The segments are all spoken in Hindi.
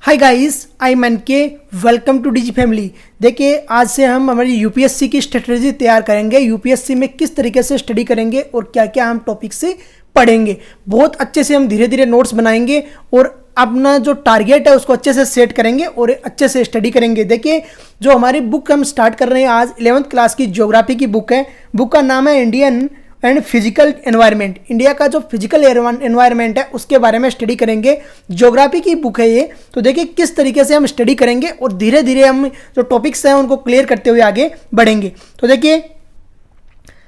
Hi guys, I am NK. Welcome to Digi family. देखिए, आज से हम हमारी यूपीएससी की स्ट्रेटजी तैयार करेंगे। यूपीएससी में किस तरीके से स्टडी करेंगे और क्या क्या हम टॉपिक से पढ़ेंगे। बहुत अच्छे से हम धीरे धीरे नोट्स बनाएंगे और अपना जो टारगेट है उसको अच्छे से सेट करेंगे और अच्छे से स्टडी करेंगे। देखिए, जो हमारी बुक हम स्टार्ट कर रहे हैं आज 11th क्लास की ज्योग्राफी की बुक है। बुक का नाम है Indian and physical environment. India का जो फिजिकल एनवायरनमेंट है उसके बारे में स्टडी करेंगे। ज्योग्राफी की बुक है ये। तो देखिए किस तरीके से हम स्टडी करेंगे और धीरे धीरे हम जो टॉपिक्स हैं उनको क्लियर करते हुए आगे बढ़ेंगे। तो देखिए,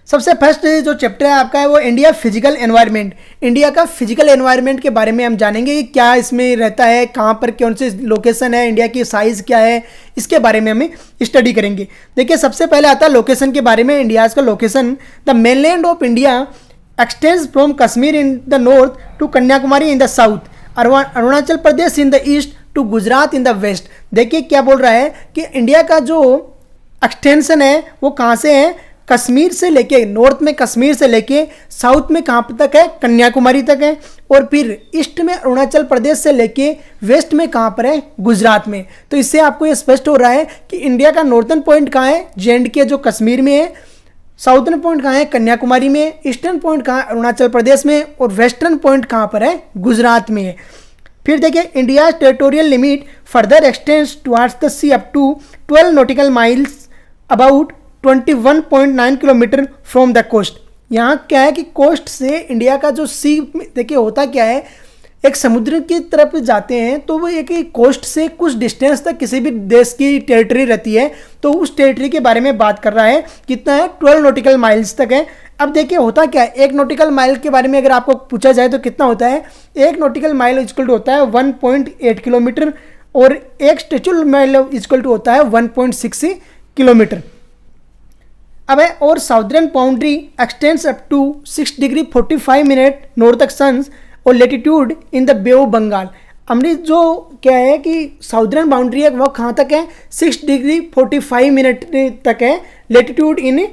सबसे फर्स्ट जो चैप्टर है आपका है वो इंडिया फिजिकल एनवायरनमेंट। इंडिया का फिजिकल एनवायरनमेंट के बारे में हम जानेंगे कि क्या इसमें रहता है, कहाँ पर कौन से लोकेशन है, इंडिया की साइज़ क्या है, इसके बारे में हमें स्टडी करेंगे। देखिए, सबसे पहले आता है लोकेशन के बारे में। इंडिया का location, the mainland of India extends from Kashmir in the north to Kanyakumari in the south, Arunachal Pradesh in the east to Gujarat in the west. देखिए क्या बोल रहा है कि इंडिया का जो एक्सटेंशन है वो कहाँ से है, कश्मीर से लेके नॉर्थ में कश्मीर से लेके साउथ में कहाँ तक है, कन्याकुमारी तक है, और फिर ईस्ट में अरुणाचल प्रदेश से लेके वेस्ट में कहाँ पर है, गुजरात में। तो इससे आपको ये स्पष्ट हो रहा है कि इंडिया का नॉर्थन पॉइंट कहाँ है, जे.एंड.के जो कश्मीर में है, साउथर्न पॉइंट कहाँ है, कन्याकुमारी में, ईस्टर्न पॉइंट कहाँ है, अरुणाचल प्रदेश में, और वेस्टर्न पॉइंट कहाँ पर है, गुजरात में है। फिर देखिए, India territorial limit further extends towards the sea up to 12 nautical miles about 21.9 kilometre from the coast. यहाँ क्या है कि कोस्ट से इंडिया का जो सी, देखिए होता क्या है, एक समुद्र की तरफ जाते हैं तो वो एक कोस्ट से कुछ डिस्टेंस तक किसी भी देश की टेरिटरी रहती है, तो उस टेरिटरी के बारे में बात कर रहा है। कितना है, 12 नॉटिकल माइल्स तक है। अब देखिए होता क्या है, एक नॉटिकल माइल के बारे में अगर आपको पूछा जाए तो कितना होता है, एक नॉटिकल माइल इक्वल टू होता है 1.8 किलोमीटर और एक स्ट्रेचुअल माइल इक्वल टू होता है 1.6 किलोमीटर। अब है, और southern boundary extends up to 6 degree 45 minute north एक्संस और latitude in the Bay of Bengal. हमने जो क्या है कि साउदर्न बाउंड्री है वो कहाँ तक है, 6 डिग्री 45 मिनट तक है, latitude in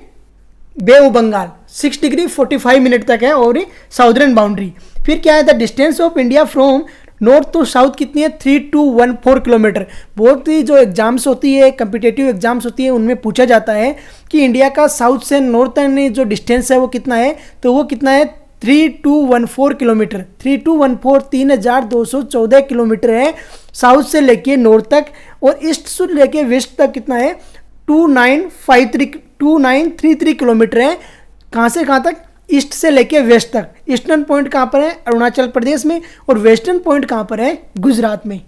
Bay of Bengal 6 degree 45 minute तक है और साउदर्न बाउंड्री। फिर क्या है, the distance of India from north to south कितनी है, 3214 किलोमीटर। बहुत ही जो एग्जाम्स होती है, कम्पिटेटिव एग्जाम्स होती है, उनमें पूछा जाता है कि इंडिया का साउथ से नॉर्थर्न जो डिस्टेंस है वो कितना है, तो वो कितना है 3214 किलोमीटर। 3214 3214 किलोमीटर है साउथ से लेके नॉर्थ तक, और ईस्ट से लेके वेस्ट तक कितना है 2933 किलोमीटर है। कहाँ से कहाँ तक, ईस्ट से लेके वेस्ट तक। ईस्टर्न पॉइंट कहाँ पर है, अरुणाचल प्रदेश में, और वेस्टर्न पॉइंट कहाँ पर है, गुजरात में।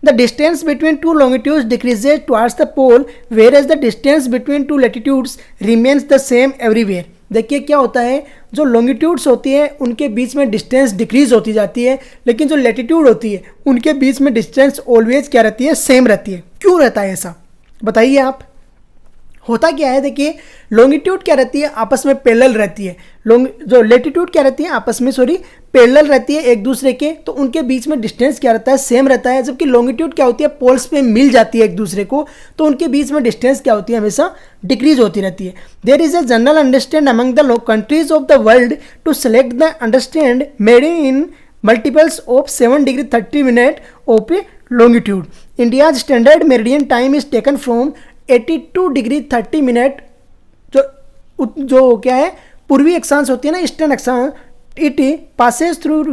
The distance between two longitudes decreases towards the pole whereas the distance between two latitudes remains the same everywhere. देखिए क्या होता है, जो लॉन्गिट्यूड्स होती है उनके बीच में डिस्टेंस डिक्रीज होती जाती है, लेकिन जो लैटिट्यूड होती है उनके बीच में डिस्टेंस ऑलवेज क्या रहती है, सेम रहती है। क्यों रहता है ऐसा, बताइए आप। होता क्या है, देखिए लॉन्गिट्यूड क्या रहती है, आपस में पैरेलल रहती है। जो लेटीट्यूड क्या रहती है, आपस में पैरेलल रहती है एक दूसरे के, तो उनके बीच में डिस्टेंस क्या रहता है, सेम रहता है। जबकि लॉन्गिट्यूड क्या होती है, पोल्स पे मिल जाती है एक दूसरे को, तो उनके बीच में डिस्टेंस क्या होती है, हमेशा डिक्रीज होती रहती है। There is a general understand among the countries of the world to select the understand made in multiples of 7 degree 30 minute of longitude. India standard meridian time is taken from 82 degree 30 minute. जो क्या है, पूर्वी अक्षांश होती है ना, ईस्टर्न अक्षांश, it passes through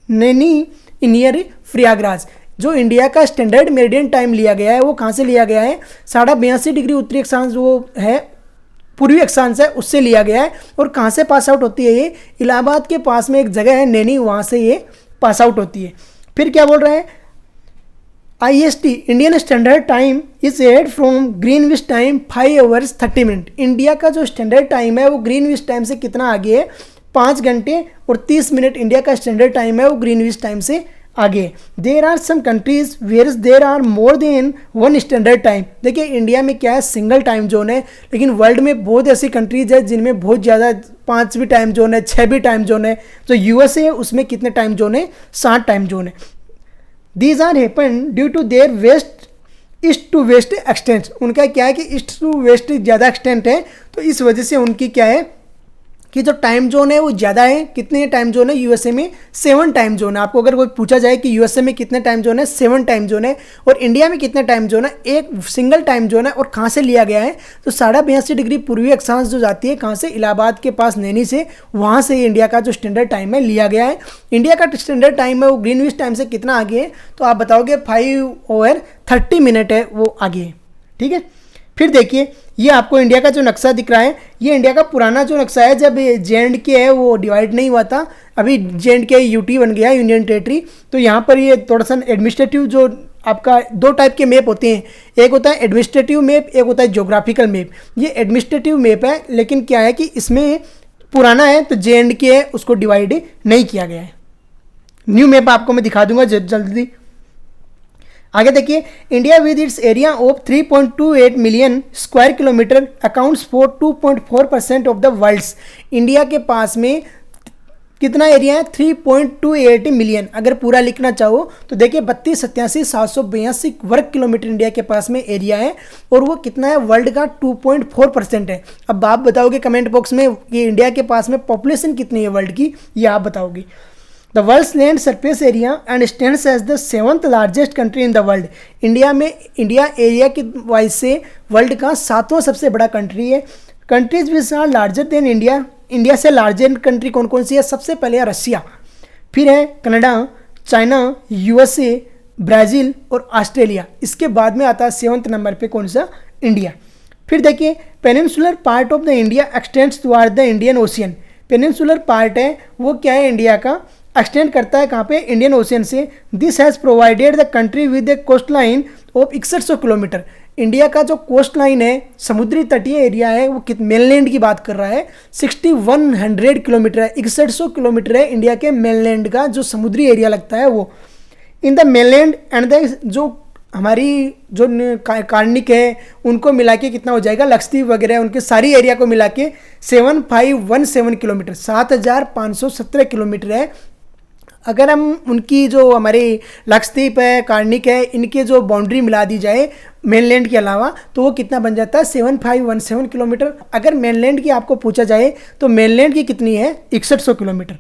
Naini near Prayagraj. जो इंडिया का स्टैंडर्ड मेरिडियन टाइम लिया गया है वो कहाँ से लिया गया है, 82.5 डिग्री उत्तरी अक्षांश जो है, पूर्वी अक्षांश है, उससे लिया गया है। और कहाँ से पास आउट होती है ये, इलाहाबाद के पास में एक जगह है नैनी, वहाँ से ये पास आउट होती है। फिर क्या बोल रहे हैं, IST Indian standard time is ahead from Greenwich time 5 hours 30 minute. India का जो स्टैंडर्ड टाइम है वो ग्रीनविच टाइम से कितना आगे है, 5 घंटे और 30 मिनट इंडिया का स्टैंडर्ड टाइम है वो ग्रीनविच टाइम से आगे। There are some countries where there are more than 1 standard time. देखिए इंडिया में क्या है, सिंगल टाइम जोन है, लेकिन वर्ल्ड में बहुत ऐसी कंट्रीज है जिनमें बहुत ज़्यादा 5 भी टाइम जोन है, 6 भी टाइम जोन है। जो USA है उसमें कितने टाइम जोन है, 7 टाइम जोन है। These are happen due to their east to west extent. उनका क्या है कि ईस्ट टू वेस्ट ज़्यादा एक्सटेंट है, तो इस वजह से उनकी क्या है कि जो टाइम जोन है वो ज़्यादा है। कितने टाइम जोन है यूएसए में? 7 टाइम जोन है। आपको अगर कोई पूछा जाए कि यूएसए में कितने टाइम जोन है, 7 टाइम जोन है। और इंडिया में कितने टाइम जोन है? एक सिंगल टाइम जोन है। और कहाँ से लिया गया है? तो 82.5 डिग्री पूर्वी अक्षांश जो जाती है कहाँ से? इलाहाबाद के पास नैनी से, वहाँ से इंडिया का जो स्टैंडर्ड टाइम है लिया गया है। इंडिया का स्टैंडर्ड टाइम है वो ग्रीनविच टाइम से कितना आगे है? तो आप बताओगे 5:30 है वो आगे है। ठीक है, फिर देखिए ये आपको इंडिया का जो नक्शा दिख रहा है, ये इंडिया का पुराना जो नक्शा है, जब JNK है वो डिवाइड नहीं हुआ था। अभी JNK UT बन गया, यूनियन टेरिटरी। तो यहाँ पर ये थोड़ा सा एडमिनिस्ट्रेटिव जो आपका 2 टाइप के मैप होते हैं, एक होता है एडमिनिस्ट्रेटिव मैप, एक होता है ज्योग्राफिकल मैप। ये एडमिनिस्ट्रेटिव मैप है, लेकिन क्या है कि इसमें पुराना है तो JNK है उसको डिवाइड नहीं किया गया है। न्यू मैप आपको मैं दिखा दूंगा जल्दी। आगे देखिए, India with its area of 3.28 million square kilometre accounts for 2.4% of the world's. India के पास में कितना एरिया है? 3.28 मिलियन। अगर पूरा लिखना चाहो तो देखिए 32,87,782 वर्ग किलोमीटर इंडिया के पास में एरिया है, और वो कितना है? वर्ल्ड का 2.4% है। अब आप बताओगे कमेंट बॉक्स में कि इंडिया के पास में पॉपुलेशन कितनी है वर्ल्ड की, ये आप बताओगे। The world's land surface area and stands as the 7th largest country in the world. India area के वाइज से वर्ल्ड का 7वां सबसे बड़ा कंट्री है। Countries which are larger than India, India से लार्जर कंट्री कौन कौन सी है? सबसे पहले है रसिया, फिर है कनाडा, चाइना, USA, ब्राज़ील और ऑस्ट्रेलिया। इसके बाद में आता है 7वें नंबर पे कौन सा? इंडिया। फिर देखिए, peninsular part of the India extends toward the Indian ocean. Peninsular part है वो क्या है? इंडिया का एक्सटेंड करता है कहाँ पे? इंडियन ओशियन से। This has provided the country with a coast line of 6100 kilometre. India का जो कोस्ट लाइन है, समुद्री तटीय एरिया है, वो मेनलैंड की बात कर रहा है, 6100 किलोमीटर है। 6100 किलोमीटर है इंडिया के मेनलैंड का जो समुद्री एरिया लगता है वो। In the mainland and the जो हमारी जो कार्निक है उनको मिला के कितना हो जाएगा? लक्षद्वीप वगैरह उनके सारी एरिया को मिला के 7517 किलोमीटर, 7517 किलोमीटर है। अगर हम उनकी जो हमारी लक्षद्वीप है, कार्निक है, इनके जो बाउंड्री मिला दी जाए मेनलैंड के अलावा, तो वो कितना बन जाता है? 7517 किलोमीटर। अगर मेनलैंड की आपको पूछा जाए तो मेनलैंड की कितनी है? 6100 kilometre.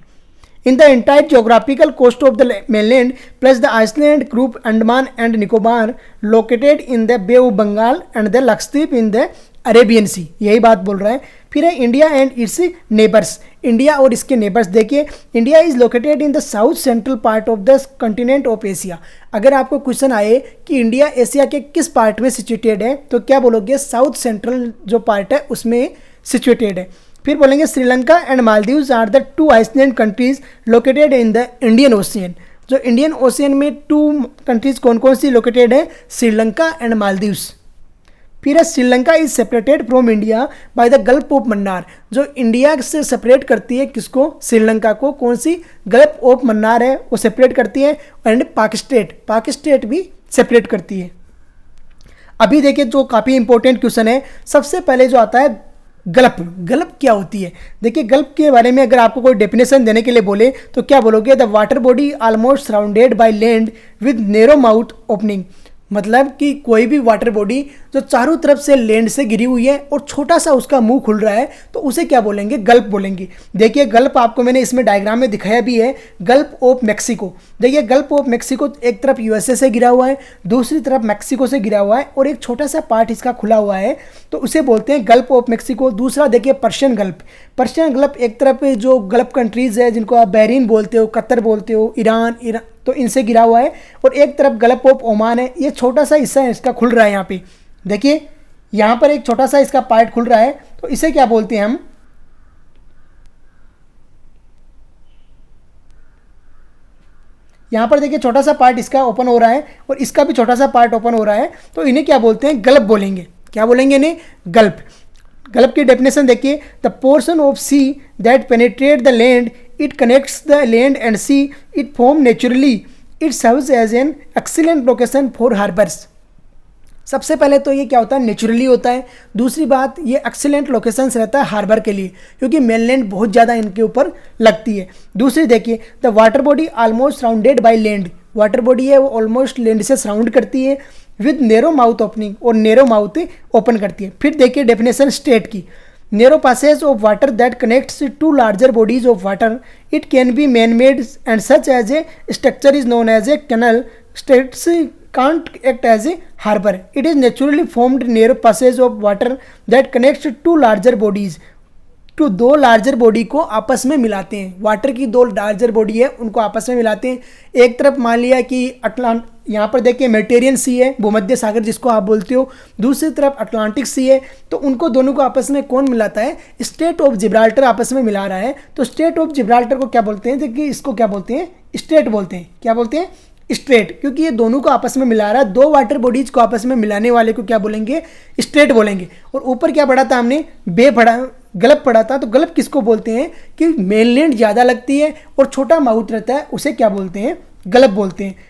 In the entire geographical coast of the mainland plus the island group Andaman and Nicobar located in the Bay of Bengal and the Lakshadweep in the Arabian Sea, यही बात बोल रहा है। फिर है India and its neighbours. India और इसके नेबर्स देखिए, India is located in the south central part of the continent of Asia. अगर आपको क्वेश्चन आए कि इंडिया एशिया के किस पार्ट में सिचुएटेड है, तो क्या बोलोगे? साउथ सेंट्रल जो पार्ट है उसमें सिचुएटेड है। फिर बोलेंगे Sri Lanka and Maldives are the 2 island countries located in the Indian Ocean. जो इंडियन ओशियन में 2 कंट्रीज कौन कौन सी लोकेटेड है? श्रीलंका एंड मालदीव्स। फिर है Sri Lanka is separated from India by the gulf of Mannar. जो इंडिया से सेपरेट करती है किसको? श्रीलंका को। कौन सी? गल्फ ऑफ मन्नार है वो सेपरेट करती है। एंड पाकिस्टेट भी सेपरेट करती है। अभी देखिए जो काफ़ी इंपॉर्टेंट क्वेश्चन है, सबसे पहले जो आता है गल्फ क्या होती है? देखिए गल्फ के बारे में अगर आपको कोई डेफिनेशन देने के लिए बोले तो क्या बोलोगे? The water body almost surrounded by land with narrow mouth opening. मतलब कि कोई भी वाटर बॉडी जो चारों तरफ से लैंड से घिरी हुई है और छोटा सा उसका मुंह खुल रहा है, तो उसे क्या बोलेंगे? गल्फ बोलेंगे। देखिए गल्फ आपको मैंने इसमें डायग्राम में दिखाया भी है, गल्फ ऑफ मैक्सिको। देखिए गल्फ ऑफ मैक्सिको एक तरफ USA से घिरा हुआ है, दूसरी तरफ मैक्सिको से घिरा हुआ है, और एक छोटा सा पार्ट इसका खुला हुआ है, तो उसे बोलते हैं गल्फ ऑफ मैक्सिको। दूसरा देखिए पर्शियन गल्फ एक तरफ जो गल्फ कंट्रीज है जिनको आप बहरीन बोलते हो, कतर बोलते हो, ईरान तो इनसे गिरा हुआ है, और एक तरफ गल्फ ऑफ ओमान है। ये छोटा सा हिस्सा है इसका खुल रहा है। यहाँ पे देखिए यहाँ पर एक छोटा सा इसका पार्ट खुल रहा है, तो इसे क्या बोलते हैं हम? यहाँ पर देखिए छोटा सा पार्ट इसका ओपन हो रहा है और इसका भी छोटा सा पार्ट ओपन हो रहा है, तो इन्हें क्या बोलते हैं? गल्फ बोलेंगे। क्या बोलेंगे इन्हें? गल्फ की डेफिनेशन देखिए, the portion of sea that penetrate the land, it connects the land and sea, it form naturally, it serves as an excellent location for harbours. सबसे पहले तो ये क्या होता है? नेचुरली होता है। दूसरी बात, ये एक्सीलेंट लोकेशंस रहता है हार्बर के लिए, क्योंकि मेनलैंड बहुत ज़्यादा इनके ऊपर लगती है। दूसरी देखिए, the water body almost surrounded by land. Water body है वो ऑलमोस्ट लैंड से सराउंड करती है विद नैरो माउथ ओपनिंग, और नैरो माउथ ओपन करती है। फिर देखिए डेफिनेशन स्टेट की, narrow passage of water that connects two larger bodies of water. It can be man-made and such as a structure is known as a canal. States can't act as a harbor. It is naturally formed narrow passage of water that connects two larger bodies. तो दो लार्जर बॉडी को आपस में मिलाते हैं, वाटर की दो लार्जर बॉडी है उनको आपस में मिलाते हैं। एक तरफ मान लिया कि यहाँ पर देखिए मेडिटेरियन सी है, भूमध्य सागर जिसको आप बोलते हो, दूसरी तरफ अटलांटिक सी है, तो उनको दोनों को आपस में कौन मिलाता है? स्ट्रेट ऑफ जिब्राल्टर आपस में मिला रहा है। तो स्ट्रेट ऑफ जिब्राल्टर को क्या बोलते हैं? देखिए इसको क्या बोलते हैं? स्ट्रेट बोलते हैं। क्या बोलते हैं? स्ट्रेट, क्योंकि ये दोनों को आपस में मिला रहा है। दो वाटर बॉडीज को आपस में मिलाने वाले को क्या बोलेंगे? स्ट्रेट बोलेंगे। और ऊपर क्या पढ़ा था हमने? बे पढ़ा, गल्फ पढ़ा था। तो गल्फ किसको बोलते हैं? कि मेनलैंड ज़्यादा लगती है और छोटा माउथ रहता है, उसे क्या बोलते हैं? गल्फ बोलते हैं।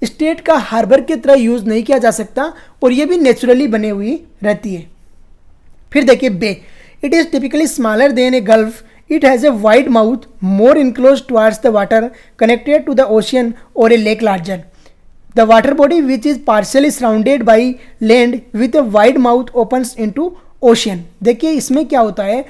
स्टेट का हार्बर की तरह यूज़ नहीं किया जा सकता और ये भी नेचुरली बनी हुई रहती है। फिर देखिए bay, it is typically smaller than a gulf. It has a wide mouth, more enclosed towards the water, connected to the ocean or a lake larger. The water body, which is partially surrounded by land with a wide mouth, opens into ocean. देखिए इसमें क्या होता है,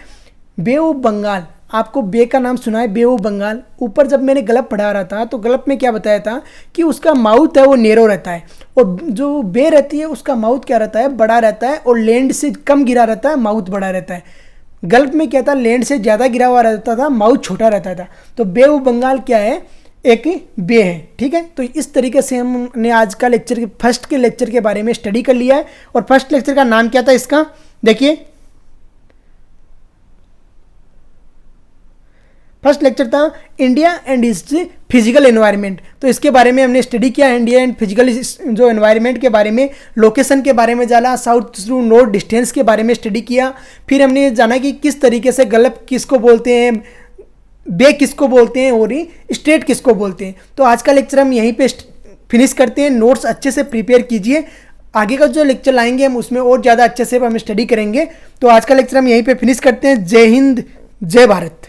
बे ऑफ बंगाल, आपको बे का नाम सुना है, बे ऑफ बंगाल। ऊपर जब मैंने गल्फ पढ़ा रहा था तो गल्फ में क्या बताया था कि उसका माउथ है वो नेरो रहता है, और जो बे रहती है उसका माउथ क्या रहता है? बड़ा रहता है, और लैंड से कम गिरा रहता है, माउथ बड़ा रहता है। गल्फ में क्या था? लैंड से ज़्यादा गिरा हुआ रहता था, माउथ छोटा रहता था। तो बे ऑफ बंगाल क्या है? एक बे है। ठीक है, तो इस तरीके से हमने आज का लेक्चर, फर्स्ट के लेक्चर के बारे में स्टडी कर लिया है। और फर्स्ट लेक्चर का नाम क्या था इसका? देखिए फर्स्ट लेक्चर था India and it's physical environment. तो इसके बारे में हमने स्टडी किया, इंडिया एंड फिजिकल जो एनवायरनमेंट के बारे में, लोकेशन के बारे में जाना, साउथ टू नॉर्थ डिस्टेंस के बारे में स्टडी किया। फिर हमने जाना कि किस तरीके से गल्फ किसको बोलते हैं, बे किसको बोलते हैं, और स्ट्रेट किसको बोलते हैं। तो आज का लेक्चर हम यहीं पे फिनिश करते हैं। नोट्स अच्छे से प्रिपेयर कीजिए, आगे का जो लेक्चर लाएंगे हम उसमें और ज़्यादा अच्छे से हम स्टडी करेंगे। तो आज का लेक्चर हम यहीं पे फिनिश करते हैं। जय हिंद, जय भारत।